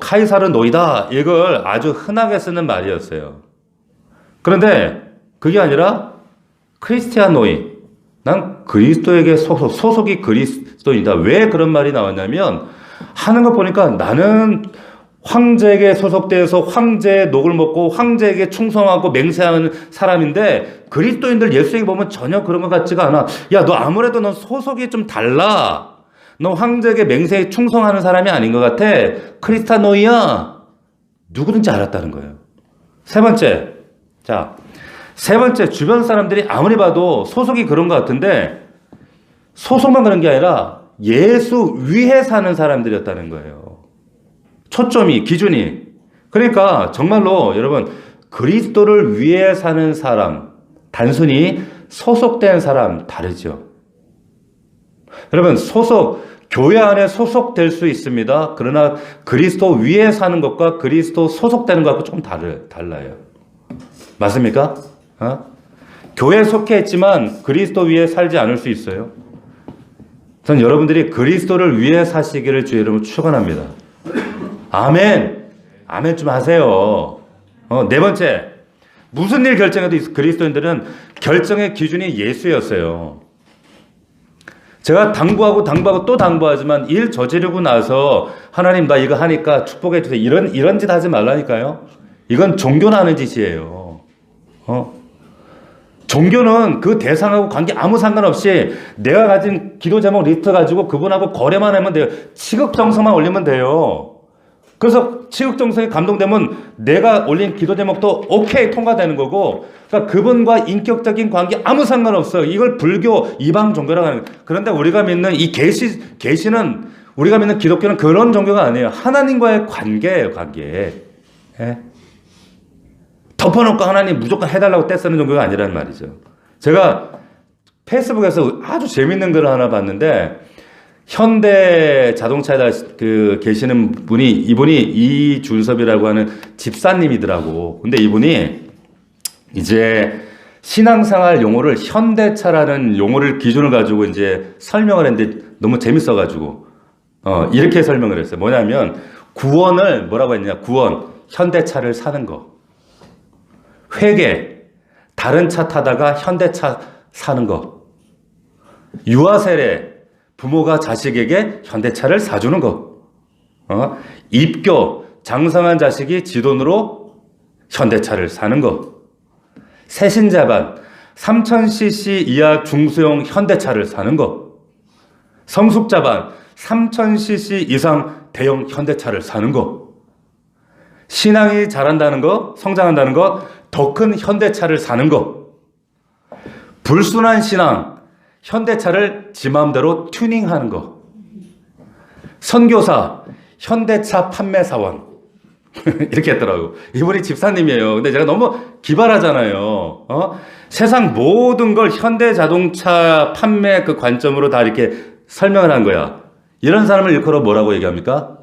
카이사르 노이다. 이걸 아주 흔하게 쓰는 말이었어요. 그런데 그게 아니라 크리스티안 노이. 난 그리스도에게 소속이 그리스도이다. 왜 그런 말이 나왔냐면 하는 거 보니까 나는 황제에게 소속돼서 황제의 녹을 먹고 황제에게 충성하고 맹세하는 사람인데 그리스도인들 예수에게 보면 전혀 그런 것 같지가 않아. 야, 너 아무래도 넌 소속이 좀 달라. 너 황제에게 맹세에 충성하는 사람이 아닌 것 같아. 크리스타노이야. 누구든지 알았다는 거예요. 세 번째, 주변 사람들이 아무리 봐도 소속이 그런 것 같은데 소속만 그런 게 아니라 예수 위에 사는 사람들이었다는 거예요. 초점이, 기준이. 그러니까 정말로 여러분 그리스도를 위해 사는 사람, 단순히 소속된 사람 다르죠. 여러분 교회 안에 소속될 수 있습니다. 그러나 그리스도 위에 사는 것과 그리스도 소속되는 것하고 좀 달라요. 맞습니까? 교회에 속해 있지만 그리스도 위에 살지 않을 수 있어요. 전 여러분들이 그리스도를 위해 사시기를 주의 이름으로 축원합니다. 아멘. 아멘 좀 하세요. 네 번째, 무슨 일 결정해도 그리스도인들은 결정의 기준이 예수였어요. 제가 당부하고 또 당부하지만 일 저지르고 나서 하나님 나 이거 하니까 축복해 주세요. 이런 짓 하지 말라니까요. 이건 종교나 하는 짓이에요. 종교는 그 대상하고 관계 아무 상관없이 내가 가진 기도 제목 리스트 가지고 그분하고 거래만 하면 돼요. 치극정성만 올리면 돼요. 그래서 치극정성에 감동되면 내가 올린 기도 제목도 오케이 통과되는 거고, 그러니까 그분과 인격적인 관계 아무 상관없어요. 이걸 불교 이방 종교라고 하는 거예요. 그런데 우리가 믿는 이 계시는, 우리가 믿는 기독교는 그런 종교가 아니에요. 하나님과의 관계예요. 관계. 예? 덮어놓고 하나님 무조건 해달라고 떼쓰는 종교가 아니라는 말이죠. 제가 페이스북에서 아주 재밌는 글을 하나 봤는데, 현대 자동차에다 계시는 분이, 이분이 이준섭이라고 하는 집사님이더라고. 근데 이분이 이제 신앙생활 용어를 현대차라는 용어를 기준을 가지고 이제 설명을 했는데 너무 재밌어가지고, 이렇게 설명을 했어요. 뭐냐면, 구원을 뭐라고 했냐. 구원, 현대차를 사는 거. 회계, 다른 차 타다가 현대차 사는 거. 유아세례, 부모가 자식에게 현대차를 사주는 거. 입교, 장성한 자식이 지 돈으로 현대차를 사는 거. 세신자반, 3000cc 이하 중소형 현대차를 사는 거. 성숙자반, 3000cc 이상 대형 현대차를 사는 거. 신앙이 자란다는 거, 성장한다는 거, 더 큰 현대차를 사는 거. 불순한 신앙, 현대차를 지 마음대로 튜닝하는 거. 선교사, 현대차 판매사원. 이렇게 했더라고요. 이분이 집사님이에요. 근데 제가 너무 기발하잖아요. 세상 모든 걸 현대자동차 판매 그 관점으로 다 이렇게 설명을 한 거야. 이런 사람을 일컬어 뭐라고 얘기합니까?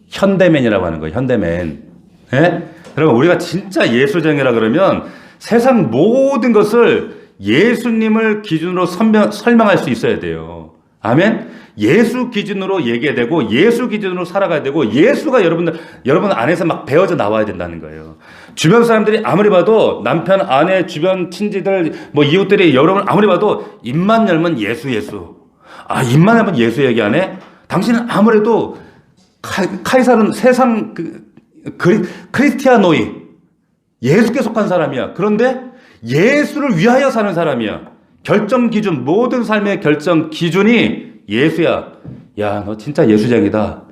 현대맨이라고 하는 거예요. 현대맨. 예? 여러분, 우리가 진짜 예수쟁이라 그러면 세상 모든 것을 예수님을 기준으로 설명할 수 있어야 돼요. 아멘? 예수 기준으로 얘기해야 되고, 예수 기준으로 살아가야 되고, 예수가 여러분 안에서 막 배어져 나와야 된다는 거예요. 주변 사람들이 아무리 봐도, 남편, 아내, 주변 친지들, 이웃들이 여러분 아무리 봐도, 입만 열면 예수. 입만 열면 예수 얘기하네? 당신은 아무래도 카이사르는 세상 크리스티아노이, 예수께 속한 사람이야. 그런데 예수를 위하여 사는 사람이야. 결정 기준, 모든 삶의 결정 기준이 예수야. 야, 너 진짜 예수쟁이다.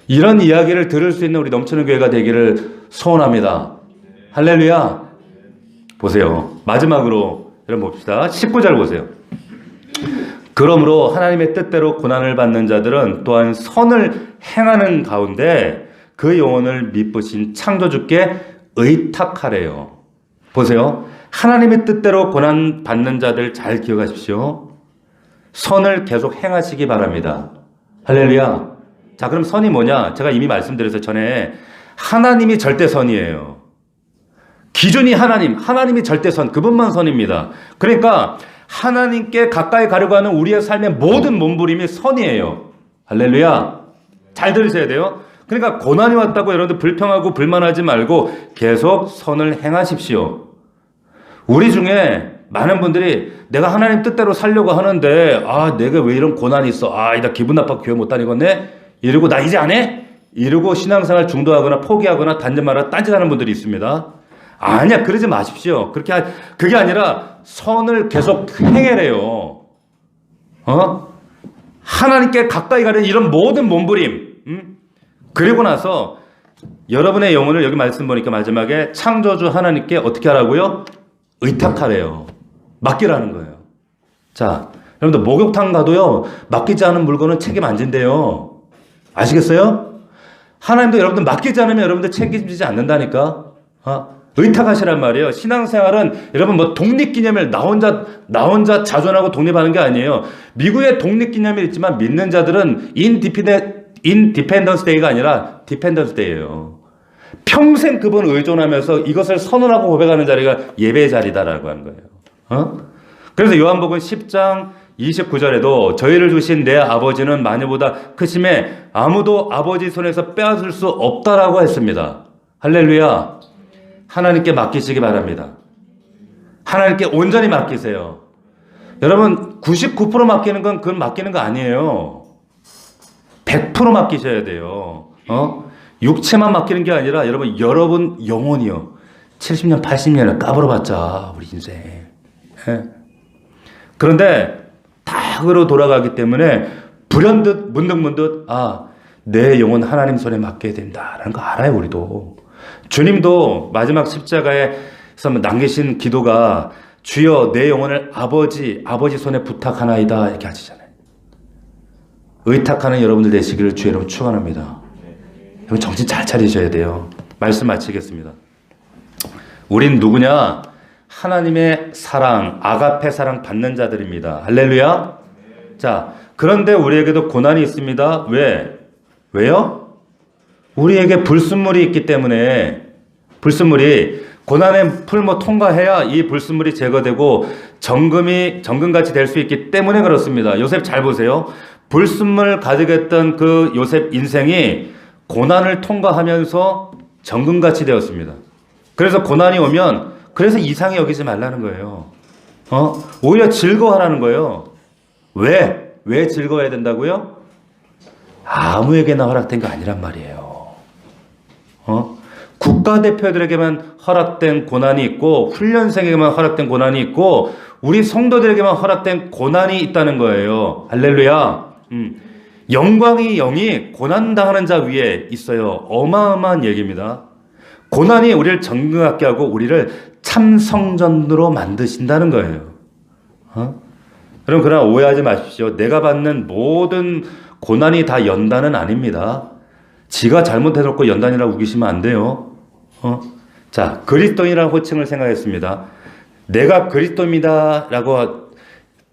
이런 이야기를 들을 수 있는 우리 넘치는 교회가 되기를 소원합니다. 할렐루야. 보세요. 마지막으로 여러분 봅시다. 19절 보세요. 그러므로 하나님의 뜻대로 고난을 받는 자들은 또한 선을 행하는 가운데 그 영혼을 미쁘신 창조주께 의탁하래요. 보세요. 하나님의 뜻대로 고난 받는 자들 잘 기억하십시오. 선을 계속 행하시기 바랍니다. 할렐루야. 자, 그럼 선이 뭐냐? 제가 이미 말씀드렸어요. 전에 하나님이 절대선이에요. 기준이 하나님이 절대선, 그분만 선입니다. 그러니까 하나님께 가까이 가려고 하는 우리의 삶의 모든 몸부림이 선이에요. 할렐루야. 잘 들으셔야 돼요. 그러니까 고난이 왔다고 여러분들 불평하고 불만하지 말고 계속 선을 행하십시오. 우리 중에 많은 분들이 내가 하나님 뜻대로 살려고 하는데, 내가 왜 이런 고난이 있어? 나 기분 나빠 교회 못 다니겠네? 이러고 나 이제 안 해? 이러고 신앙생활 중도하거나 포기하거나 단절하거나 딴짓하는 분들이 있습니다. 아니야, 그러지 마십시오. 그게 아니라 선을 계속 행해래요. 하나님께 가까이 가는 이런 모든 몸부림, 그리고 나서 여러분의 영혼을 여기 말씀 보니까 마지막에 창조주 하나님께 어떻게 하라고요? 의탁하래요. 맡기라는 거예요. 자, 여러분들 목욕탕 가도요, 맡기지 않은 물건은 책임 안 진대요. 아시겠어요? 하나님도 여러분들 맡기지 않으면 여러분들 책임지지 않는다니까. 의탁하시란 말이에요. 신앙생활은 여러분 뭐 독립기념일 나 혼자 자존하고 독립하는 게 아니에요. 미국의 독립기념일 있지만 믿는 자들은 인디펜던스 데이가 아니라 디펜던스 데이예요. 평생 그분 의존하면서 이것을 선언하고 고백하는 자리가 예배의 자리다라고 하는 거예요. 그래서 요한복음 10장 29절에도 저희를 주신 내 아버지는 마녀보다 크심에 아무도 아버지 손에서 빼앗을 수 없다라고 했습니다. 할렐루야. 하나님께 맡기시기 바랍니다. 하나님께 온전히 맡기세요. 여러분 99% 맡기는 건 그건 맡기는 거 아니에요. 100% 맡기셔야 돼요. 육체만 맡기는 게 아니라 여러분 영혼이요. 70년 80년을 까불어봤자 우리 인생. 예? 그런데 닭으로 돌아가기 때문에 불현듯 문득문득 내 영혼 하나님 손에 맡겨야 된다라는 거 알아요. 우리도. 주님도 마지막 십자가에서 남기신 기도가 주여 내 영혼을 아버지 손에 부탁하나이다 이렇게 하시잖아요. 의탁하는 여러분들 되시기를 주의 이름으로 축원합니다. 여러분 정신 잘 차리셔야 돼요. 말씀 마치겠습니다. 우린 누구냐? 하나님의 사랑, 아가페 사랑 받는 자들입니다. 할렐루야. 자, 그런데 우리에게도 고난이 있습니다. 왜요? 우리에게 불순물이 있기 때문에 불순물이 고난의 풀모 통과해야 이 불순물이 제거되고 정금같이 될 수 있기 때문에 그렇습니다. 요셉 잘 보세요. 불순물 가득했던 그 요셉 인생이 고난을 통과하면서 정금같이 되었습니다. 그래서 고난이 오면 그래서 이상히 여기지 말라는 거예요. 오히려 즐거워하라는 거예요. 왜 즐거워야 된다고요? 아무에게나 허락된 거 아니란 말이에요. 국가대표들에게만 허락된 고난이 있고 훈련생에게만 허락된 고난이 있고 우리 성도들에게만 허락된 고난이 있다는 거예요. 할렐루야. 영광의 영이 고난당하는 자 위에 있어요. 어마어마한 얘기입니다. 고난이 우리를 정금같게 하고 우리를 참성전으로 만드신다는 거예요. 여러분 그러나 오해하지 마십시오. 내가 받는 모든 고난이 다 연단은 아닙니다. 지가 잘못해놓고 연단이라고 우기시면 안 돼요. 자, 그리스도인이라는 호칭을 생각했습니다. 내가 그리스도입니다 라고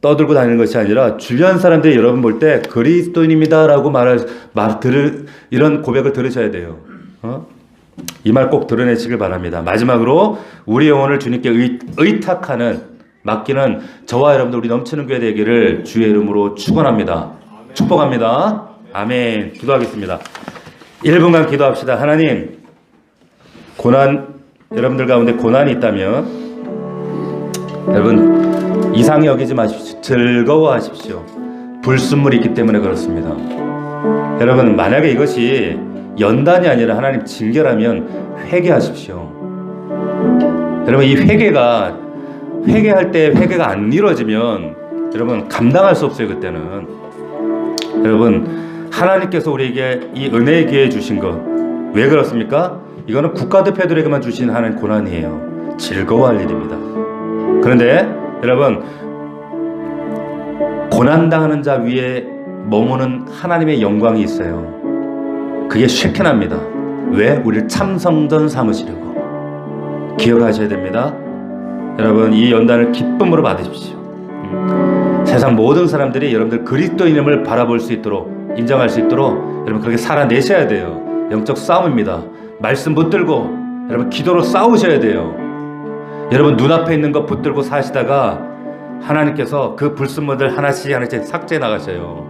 떠들고 다니는 것이 아니라 주변 사람들이 여러분 볼 때 그리스도인입니다 라고 이런 고백을 들으셔야 돼요. 이 말 꼭 드러내시길 바랍니다. 마지막으로 우리 영혼을 주님께 의탁하는 맡기는 저와 여러분들 우리 넘치는 교회 되기를 주의 이름으로 축원합니다. 축복합니다. 아멘. 기도하겠습니다. 1분간 기도합시다. 하나님, 여러분들 가운데 고난이 있다면 여러분 이상히 여기지 마십시오. 즐거워하십시오. 불순물이 있기 때문에 그렇습니다. 여러분 만약에 이것이 연단이 아니라 하나님 징계라면 회개하십시오. 여러분 이 회개할 때 회개가 안 이루어지면 여러분 감당할 수 없어요. 그때는 여러분 하나님께서 우리에게 이 은혜의 기회 주신 것 왜 그렇습니까? 이거는 국가대표들에게만 주신 하나님 고난이에요. 즐거워할 일입니다. 그런데 여러분 고난당하는 자 위에 머무는 하나님의 영광이 있어요. 그게 쉐켄합니다. 왜? 우리를 참성전 삼으시려고. 기억하셔야 됩니다. 여러분 이 연단을 기쁨으로 받으십시오. 세상 모든 사람들이 여러분들 그리스도인임을 바라볼 수 있도록 인정할 수 있도록 여러분 그렇게 살아내셔야 돼요. 영적 싸움입니다. 말씀 붙들고 여러분 기도로 싸우셔야 돼요. 여러분 눈앞에 있는 것 붙들고 사시다가 하나님께서 그 불순물들 하나씩 삭제해 나가셔요.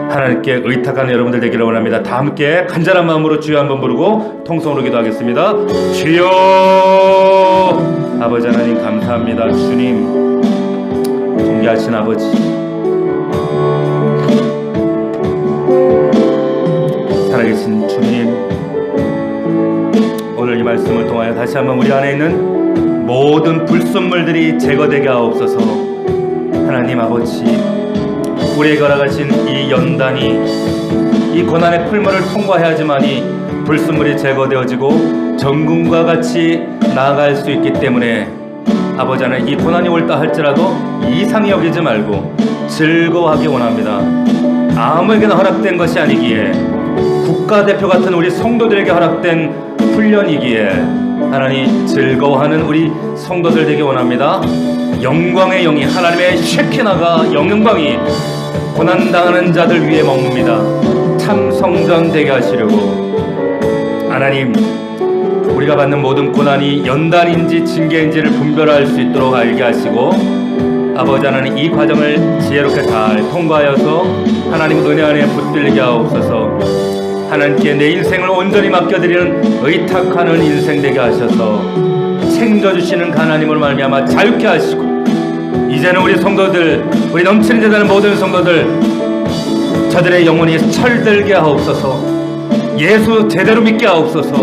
하나님께 의탁하는 여러분들 되기를 원합니다. 다 함께 간절한 마음으로 주여 한번 부르고 통성으로 기도하겠습니다. 주여 아버지 하나님 감사합니다. 주님 존귀하신 아버지 살아계신 주님 오늘 이 말씀을 통하여 다시 한번 우리 안에 있는 모든 불순물들이 제거되게 하옵소서. 하나님 아버지 우리에게 허락하신 이 연단이 이 고난의 풀물을 통과해야지만이 불순물이 제거되어지고 정금과 같이 나아갈 수 있기 때문에 아버지 하나님 이 고난이 올다 할지라도 이상히 여기지 말고 즐거워하기 원합니다. 아무에게나 허락된 것이 아니기에 국가대표 같은 우리 성도들에게 허락된 훈련이기에 하나님 즐거워하는 우리 성도들 되기 원합니다. 영광의 영이 하나님의 쉐키나가 영광이 고난당하는 자들 위에 머뭅니다. 참 성전 되게 하시려고 하나님, 우리가 받는 모든 고난이 연단인지 징계인지를 분별할 수 있도록 알게 하시고, 아버지 하나님, 이 과정을 지혜롭게 잘 통과하여서 하나님 은혜 안에 붙들게 하옵소서. 하나님께 내 인생을 온전히 맡겨드리는 의탁하는 인생 되게 하셔서 챙겨주시는 하나님으로 말미암아 자유케 하시고, 이제는 우리 성도들, 우리 넘치는 재단의 모든 성도들, 저들의 영혼이 철들게 하옵소서. 예수 제대로 믿게 하옵소서.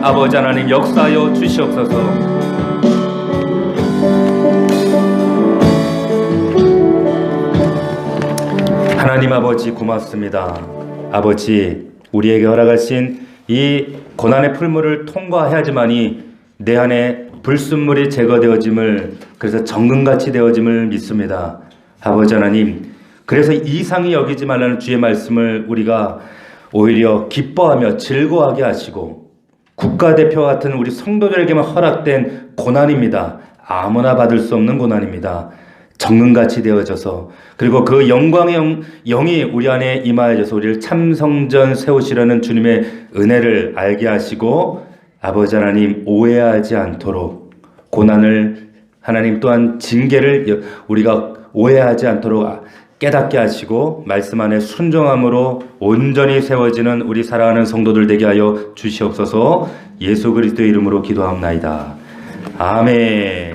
아버지 하나님, 역사하여 주시옵소서. 하나님 아버지 고맙습니다. 아버지, 우리에게 허락하신 이 고난의 풀물을 통과해야지만이 내 안에 불순물이 제거되어짐을, 그래서 정금같이 되어짐을 믿습니다. 아버지 하나님, 그래서 이상히 여기지 말라는 주의 말씀을 우리가 오히려 기뻐하며 즐거워하게 하시고, 국가대표 같은 우리 성도들에게만 허락된 고난입니다. 아무나 받을 수 없는 고난입니다. 정금같이 되어져서, 그리고 그 영광의 영이 우리 안에 임하여져서 우리를 참성전 세우시려는 주님의 은혜를 알게 하시고, 아버지 하나님, 오해하지 않도록 고난을, 하나님 또한 징계를 우리가 오해하지 않도록 깨닫게 하시고, 말씀 안에 순종함으로 온전히 세워지는 우리 사랑하는 성도들 되게 하여 주시옵소서. 예수 그리스도의 이름으로 기도합나이다. 아멘.